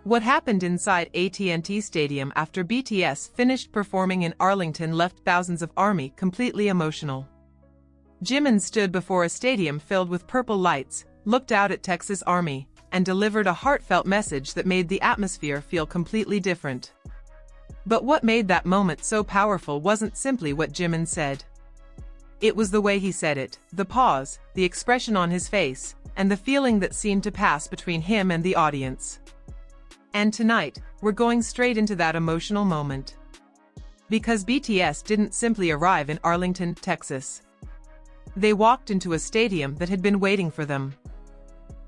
What happened inside AT&T Stadium after BTS finished performing in Arlington left thousands of ARMY completely emotional. Jimin stood before a stadium filled with purple lights, looked out at Texas ARMY, and delivered a heartfelt message that made the atmosphere feel completely different. But what made that moment so powerful wasn't simply what Jimin said. It was the way he said it, the pause, the expression on his face, and the feeling that seemed to pass between him and the audience. And tonight, we're going straight into that emotional moment. Because BTS didn't simply arrive in Arlington, Texas. They walked into a stadium that had been waiting for them.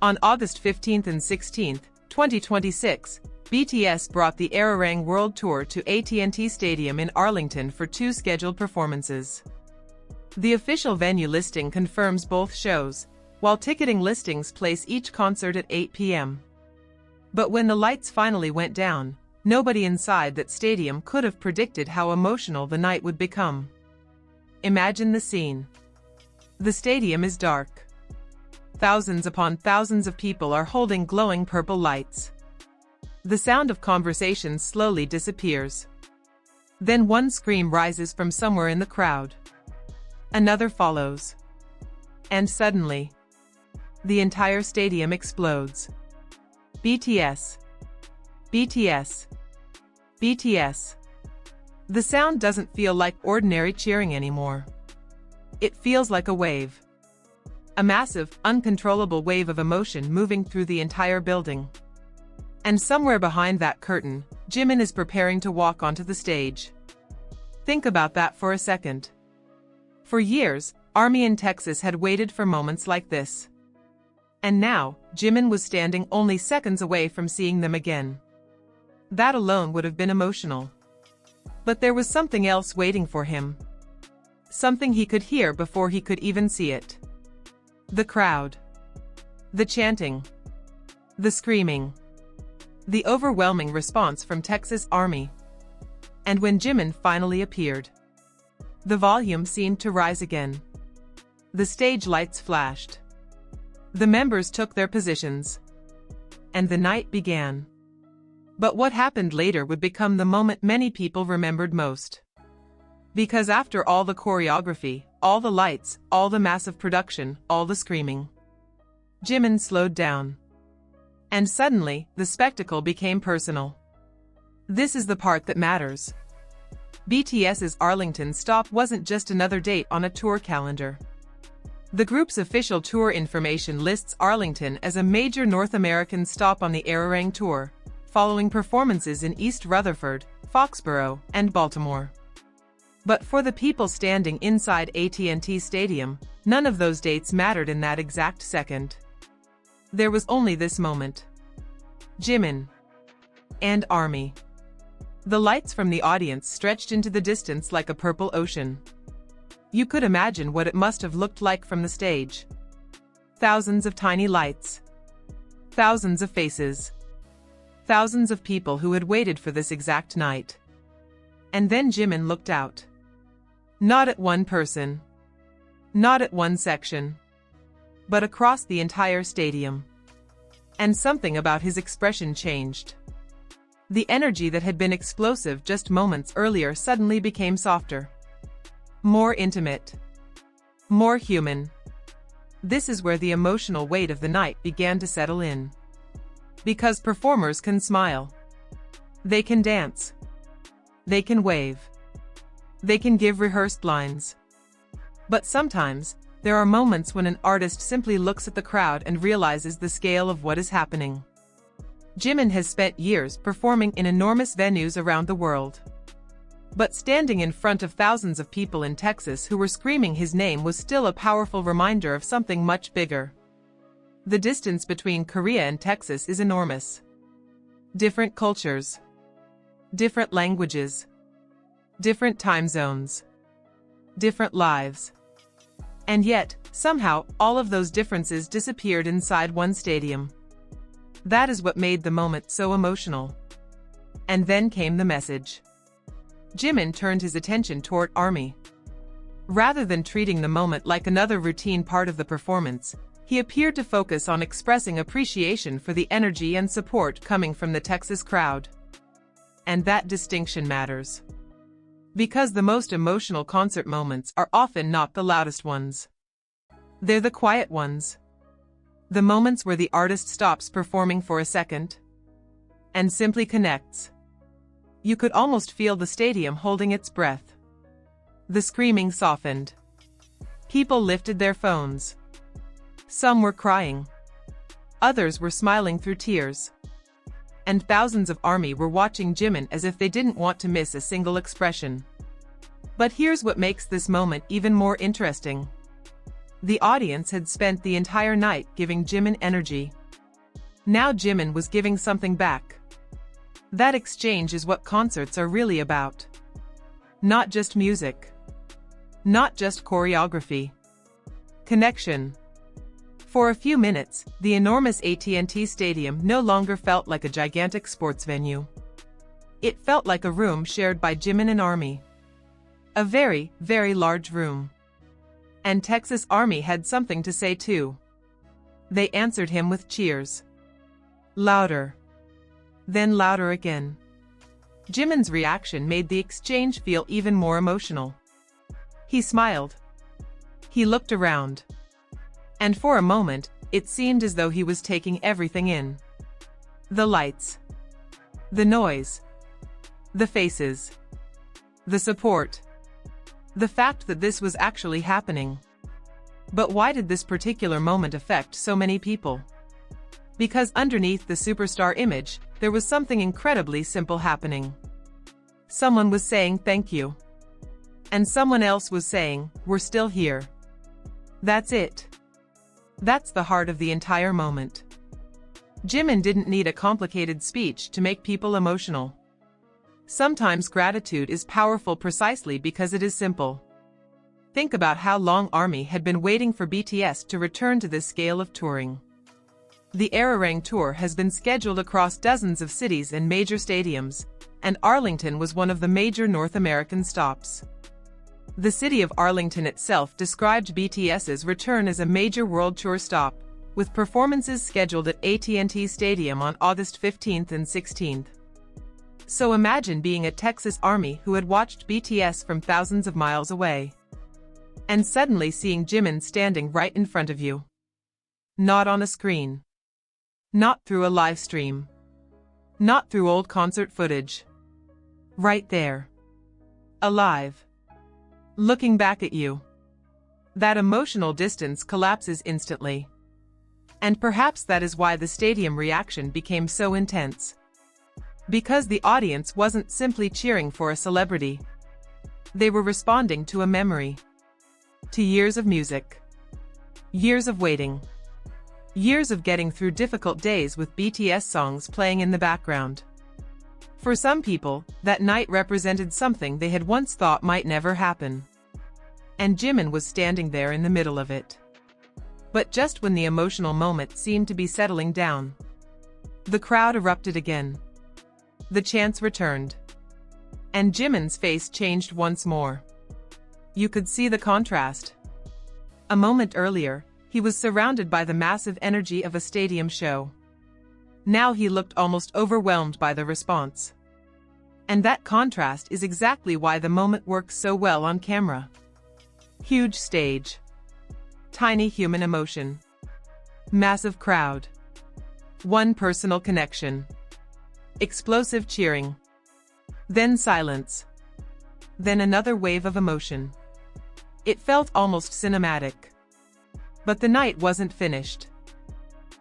On August 15 and 16, 2026, BTS brought the ARIRANG World Tour to AT&T Stadium in Arlington for 2 scheduled performances. The official venue listing confirms both shows, while ticketing listings place each concert at 8 p.m. But when the lights finally went down, nobody inside that stadium could have predicted how emotional the night would become. Imagine the scene. The stadium is dark. Thousands upon thousands of people are holding glowing purple lights. The sound of conversation slowly disappears. Then one scream rises from somewhere in the crowd. Another follows. And suddenly, the entire stadium explodes. BTS. BTS. BTS. The sound doesn't feel like ordinary cheering anymore. It feels like a wave. A massive, uncontrollable wave of emotion moving through the entire building. And somewhere behind that curtain, Jimin is preparing to walk onto the stage. Think about that for a second. For years, ARMY in Texas had waited for moments like this. And now, Jimin was standing only seconds away from seeing them again. That alone would have been emotional. But there was something else waiting for him. Something he could hear before he could even see it. The crowd. The chanting. The screaming. The overwhelming response from Texas ARMY. And when Jimin finally appeared, the volume seemed to rise again. The stage lights flashed. The members took their positions. And the night began. But what happened later would become the moment many people remembered most. Because after all the choreography, all the lights, all the massive production, all the screaming, Jimin slowed down. And suddenly, the spectacle became personal. This is the part that matters. BTS's Arlington stop wasn't just another date on a tour calendar. The group's official tour information lists Arlington as a major North American stop on the ARIRANG Tour, following performances in East Rutherford, Foxborough, and Baltimore. But for the people standing inside AT&T Stadium, none of those dates mattered in that exact second. There was only this moment. Jimin. And ARMY. The lights from the audience stretched into the distance like a purple ocean. You could imagine what it must have looked like from the stage. Thousands of tiny lights. Thousands of faces. Thousands of people who had waited for this exact night. And then Jimin looked out. Not at one person. Not at one section. But across the entire stadium. And something about his expression changed. The energy that had been explosive just moments earlier suddenly became softer. More intimate. More human. This is where the emotional weight of the night began to settle in. Because performers can smile. They can dance. They can wave. They can give rehearsed lines. But sometimes, there are moments when an artist simply looks at the crowd and realizes the scale of what is happening. Jimin has spent years performing in enormous venues around the world. But standing in front of thousands of people in Texas who were screaming his name was still a powerful reminder of something much bigger. The distance between Korea and Texas is enormous. Different cultures. Different languages. Different time zones. Different lives. And yet, somehow, all of those differences disappeared inside one stadium. That is what made the moment so emotional. And then came the message. Jimin turned his attention toward ARMY. Rather than treating the moment like another routine part of the performance, He appeared to focus on expressing appreciation for the energy and support coming from the Texas crowd. And that distinction matters. Because the most emotional concert moments are often not the loudest ones. They're the quiet ones. The moments where the artist stops performing for a second and simply connects. You could almost feel the stadium holding its breath. The screaming softened. People lifted their phones. Some were crying. Others were smiling through tears. And thousands of ARMY were watching Jimin as if they didn't want to miss a single expression. But here's what makes this moment even more interesting. The audience had spent the entire night giving Jimin energy. Now Jimin was giving something back. That exchange is what concerts are really about. Not just music. Not just choreography. Connection. For a few minutes, the enormous AT&T Stadium no longer felt like a gigantic sports venue. It felt like a room shared by Jimin and ARMY. A very, very large room. And Texas ARMY had something to say too. They answered him with cheers. Louder. Then louder again. Jimin's reaction made the exchange feel even more emotional. He smiled. He looked around. And for a moment, it seemed as though he was taking everything in. The lights. The noise. The faces. The support. The fact that this was actually happening. But why did this particular moment affect so many people? Because underneath the superstar image, there was something incredibly simple happening. Someone was saying thank you. And someone else was saying, we're still here. That's it. That's the heart of the entire moment. Jimin didn't need a complicated speech to make people emotional. Sometimes gratitude is powerful precisely because it is simple. Think about how long ARMY had been waiting for BTS to return to this scale of touring. The ARIRANG tour has been scheduled across dozens of cities and major stadiums, and Arlington was one of the major North American stops. The city of Arlington itself described BTS's return as a major world tour stop, with performances scheduled at AT&T Stadium on August 15th and 16th. So imagine being a Texas ARMY who had watched BTS from thousands of miles away. And suddenly seeing Jimin standing right in front of you. Not on a screen. Not through a live stream. Not through old concert footage. Right there. Alive. Looking back at you. That emotional distance collapses instantly. And perhaps that is why the stadium reaction became so intense. Because the audience wasn't simply cheering for a celebrity. They were responding to a memory. To years of music. Years of waiting. Years of getting through difficult days with BTS songs playing in the background. For some people, that night represented something they had once thought might never happen. And Jimin was standing there in the middle of it. But just when the emotional moment seemed to be settling down, the crowd erupted again. The chants returned. And Jimin's face changed once more. You could see the contrast. A moment earlier, he was surrounded by the massive energy of a stadium show. Now he looked almost overwhelmed by the response. And that contrast is exactly why the moment works so well on camera. Huge stage. Tiny human emotion. Massive crowd. One personal connection. Explosive cheering. Then silence. Then another wave of emotion. It felt almost cinematic. But the night wasn't finished.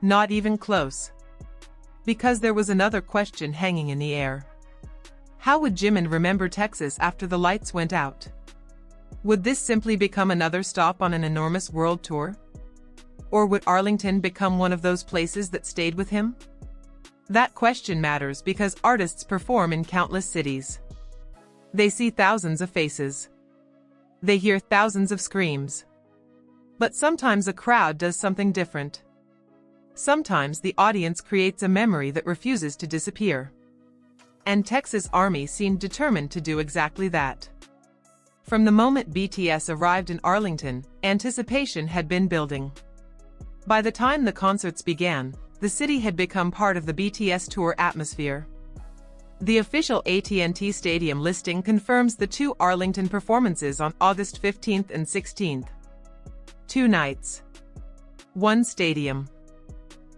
Not even close. Because there was another question hanging in the air. How would Jimin remember Texas after the lights went out? Would this simply become another stop on an enormous world tour? Or would Arlington become one of those places that stayed with him? That question matters because artists perform in countless cities. They see thousands of faces. They hear thousands of screams. But sometimes a crowd does something different. Sometimes the audience creates a memory that refuses to disappear. And Texas ARMY seemed determined to do exactly that. From the moment BTS arrived in Arlington, anticipation had been building. By the time the concerts began, the city had become part of the BTS tour atmosphere. The official AT&T Stadium listing confirms the two Arlington performances on August 15th and 16th. 2 nights. 1 stadium.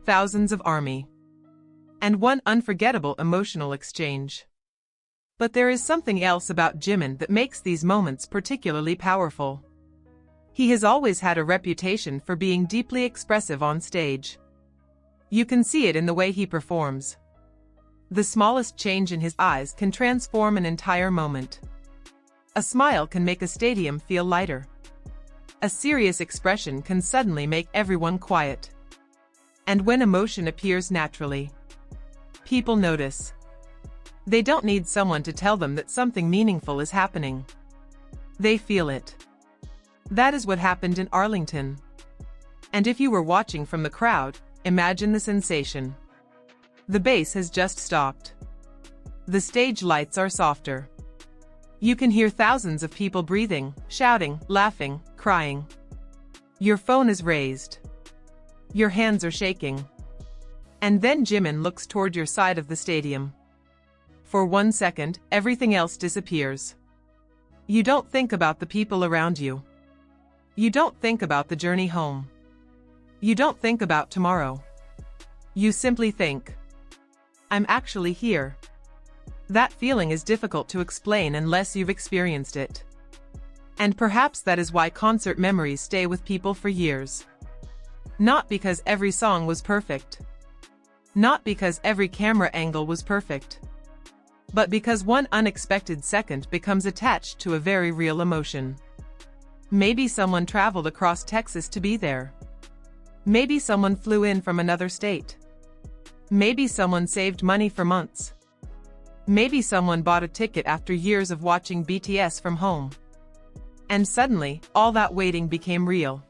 Thousands of ARMY. And one unforgettable emotional exchange. But there is something else about Jimin that makes these moments particularly powerful. He has always had a reputation for being deeply expressive on stage. You can see it in the way he performs. The smallest change in his eyes can transform an entire moment. A smile can make a stadium feel lighter. A serious expression can suddenly make everyone quiet. And when emotion appears naturally, people notice. They don't need someone to tell them that something meaningful is happening. They feel it. That is what happened in Arlington. And if you were watching from the crowd, imagine the sensation. The bass has just stopped. The stage lights are softer. You can hear thousands of people breathing, shouting, laughing, crying. Your phone is raised. Your hands are shaking. And then Jimin looks toward your side of the stadium. For 1 second, everything else disappears. You don't think about the people around you. You don't think about the journey home. You don't think about tomorrow. You simply think, I'm actually here. That feeling is difficult to explain unless you've experienced it. And perhaps that is why concert memories stay with people for years. Not because every song was perfect. Not because every camera angle was perfect. But because one unexpected second becomes attached to a very real emotion. Maybe someone traveled across Texas to be there. Maybe someone flew in from another state. Maybe someone saved money for months. Maybe someone bought a ticket after years of watching BTS from home. And suddenly, all that waiting became real.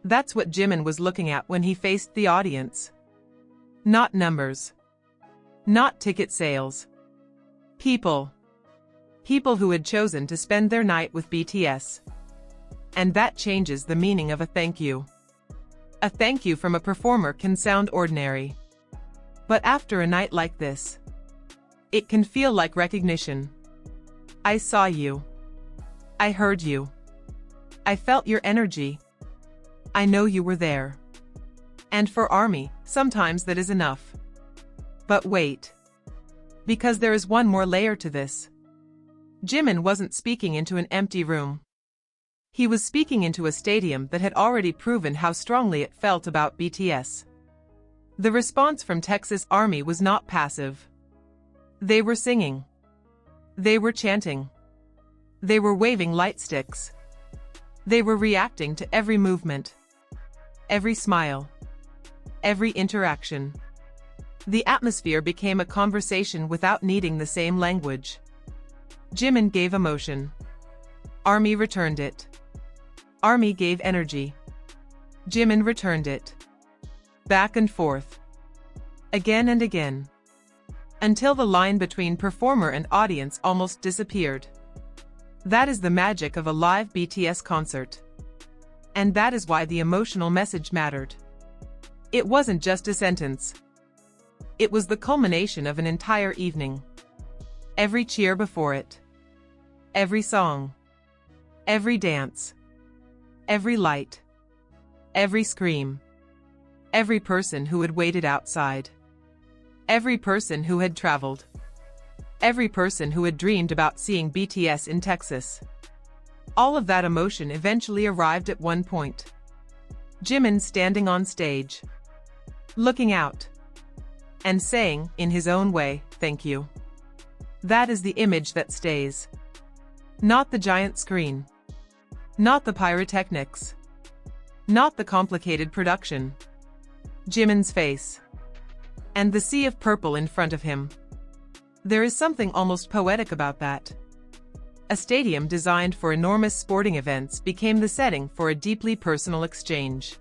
That's what Jimin was looking at when he faced the audience. Not numbers. Not ticket sales. People. People who had chosen to spend their night with BTS. And that changes the meaning of a thank you. A thank you from a performer can sound ordinary. But after a night like this, it can feel like recognition. I saw you. I heard you. I felt your energy. I know you were there. And for ARMY, sometimes that is enough. But wait. Because there is one more layer to this. Jimin wasn't speaking into an empty room. He was speaking into a stadium that had already proven how strongly it felt about BTS. The response from Texas ARMY was not passive. They were singing. They were chanting. They were waving light sticks. They were reacting to every movement. Every smile. Every interaction. The atmosphere became a conversation without needing the same language. Jimin gave emotion. ARMY returned it. ARMY gave energy. Jimin returned it. Back and forth. Again and again. Until the line between performer and audience almost disappeared. That is the magic of a live BTS concert. And that is why the emotional message mattered. It wasn't just a sentence. It was the culmination of an entire evening. Every cheer before it. Every song. Every dance. Every light. Every scream. Every person who had waited outside. Every person who had traveled. Every person who had dreamed about seeing BTS in Texas. All of that emotion eventually arrived at one point. Jimin standing on stage. Looking out. And saying, in his own way, thank you. That is the image that stays. Not the giant screen. Not the pyrotechnics. Not the complicated production. Jimin's face. And the sea of purple in front of him. There is something almost poetic about that. A stadium designed for enormous sporting events became the setting for a deeply personal exchange.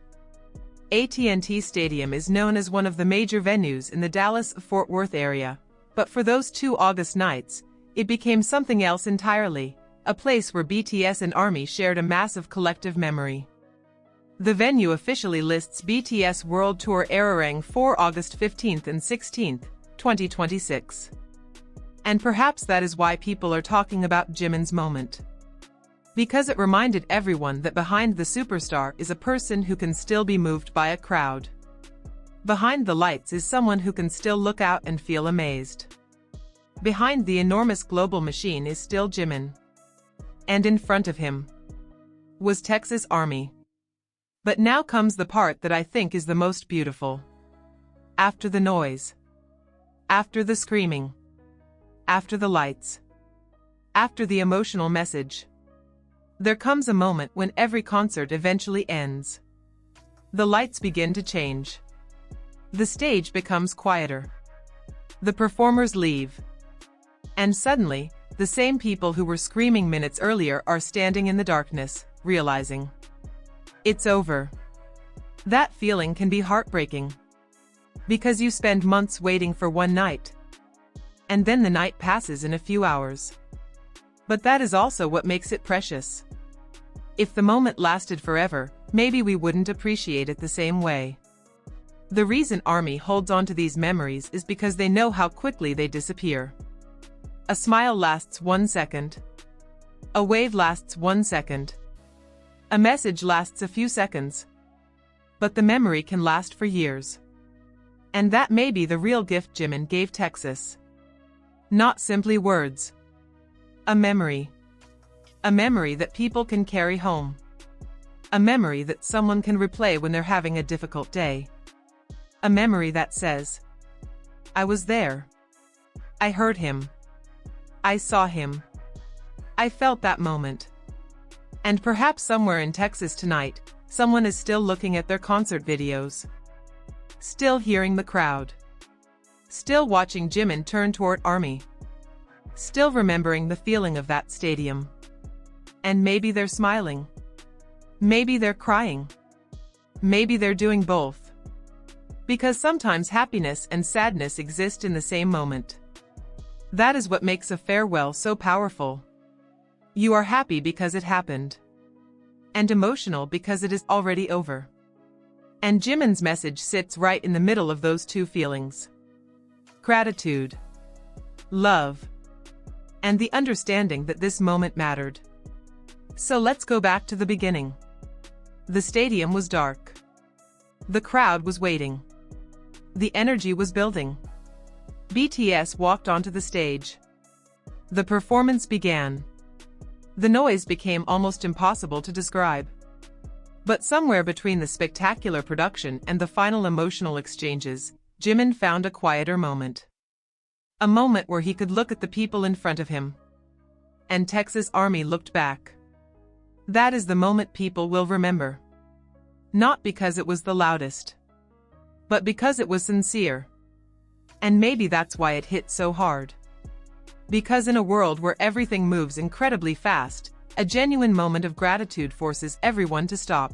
AT&T Stadium is known as one of the major venues in the Dallas-Fort Worth area, but for those 2 August nights, it became something else entirely, a place where BTS and ARMY shared a massive collective memory. The venue officially lists BTS World Tour ARIRANG for August 15th and 16th, 2026. And perhaps that is why people are talking about Jimin's moment. Because it reminded everyone that behind the superstar is a person who can still be moved by a crowd. Behind the lights is someone who can still look out and feel amazed. Behind the enormous global machine is still Jimin. And in front of him was Texas Army. But now comes the part that I think is the most beautiful. After the noise, after the screaming, after the lights, after the emotional message, there comes a moment when every concert eventually ends. The lights begin to change. The stage becomes quieter. The performers leave. And suddenly, the same people who were screaming minutes earlier are standing in the darkness, realizing it's over. That feeling can be heartbreaking. Because you spend months waiting for one night. And then the night passes in a few hours. But that is also what makes it precious. If the moment lasted forever, maybe we wouldn't appreciate it the same way. The reason ARMY holds on to these memories is because they know how quickly they disappear. A smile lasts 1 second. A wave lasts 1 second. A message lasts a few seconds. But the memory can last for years. And that may be the real gift Jimin gave Texas. Not simply words. A memory. A memory that people can carry home. A memory that someone can replay when they're having a difficult day. A memory that says, I was there. I heard him. I saw him. I felt that moment. And perhaps somewhere in Texas tonight, someone is still looking at their concert videos. Still hearing the crowd. Still watching Jimin turn toward ARMY. Still remembering the feeling of that stadium. And maybe they're smiling. Maybe they're crying. Maybe they're doing both. Because sometimes happiness and sadness exist in the same moment. That is what makes a farewell so powerful. You are happy because it happened. And emotional because it is already over. And Jimin's message sits right in the middle of those two feelings. Gratitude. Love. And the understanding that this moment mattered. So let's go back to the beginning. The stadium was dark. The crowd was waiting. The energy was building. BTS walked onto the stage. The performance began. The noise became almost impossible to describe. But somewhere between the spectacular production and the final emotional exchanges, Jimin found a quieter moment. A moment where he could look at the people in front of him. And Texas Army looked back. That is the moment people will remember. Not because it was the loudest. But because it was sincere. And maybe that's why it hit so hard. Because in a world where everything moves incredibly fast, a genuine moment of gratitude forces everyone to stop.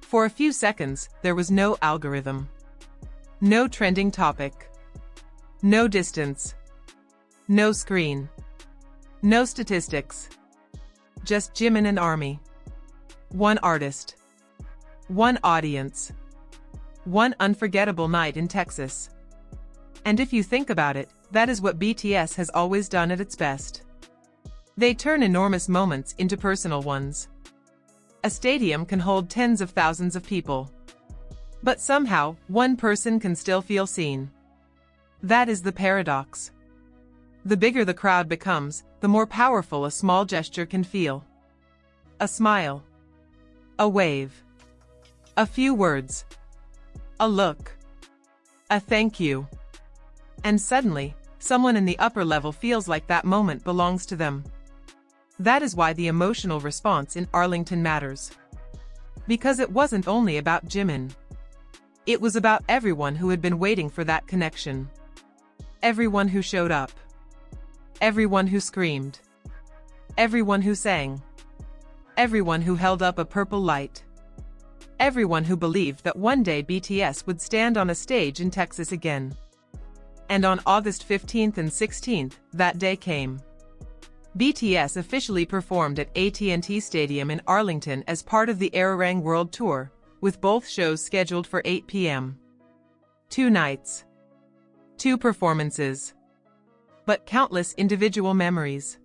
For a few seconds, there was no algorithm. No trending topic. No distance. No screen. No statistics. Just Jimin and ARMY. One artist. One audience. One unforgettable night in Texas. And if you think about it, that is what BTS has always done at its best. They turn enormous moments into personal ones. A stadium can hold tens of thousands of people. But somehow, one person can still feel seen. That is the paradox. The bigger the crowd becomes, the more powerful a small gesture can feel. A smile. A wave. A few words. A look. A thank you. And suddenly, someone in the upper level feels like that moment belongs to them. That is why the emotional response in Arlington matters. Because it wasn't only about Jimin. It was about everyone who had been waiting for that connection. Everyone who showed up. Everyone who screamed. Everyone who sang. Everyone who held up a purple light. Everyone who believed that one day BTS would stand on a stage in Texas again. And on August 15th and 16th, that day came. BTS officially performed at AT&T Stadium in Arlington as part of the ARIRANG World Tour, with both shows scheduled for 8 p.m. 2 nights. 2 performances. But countless individual memories.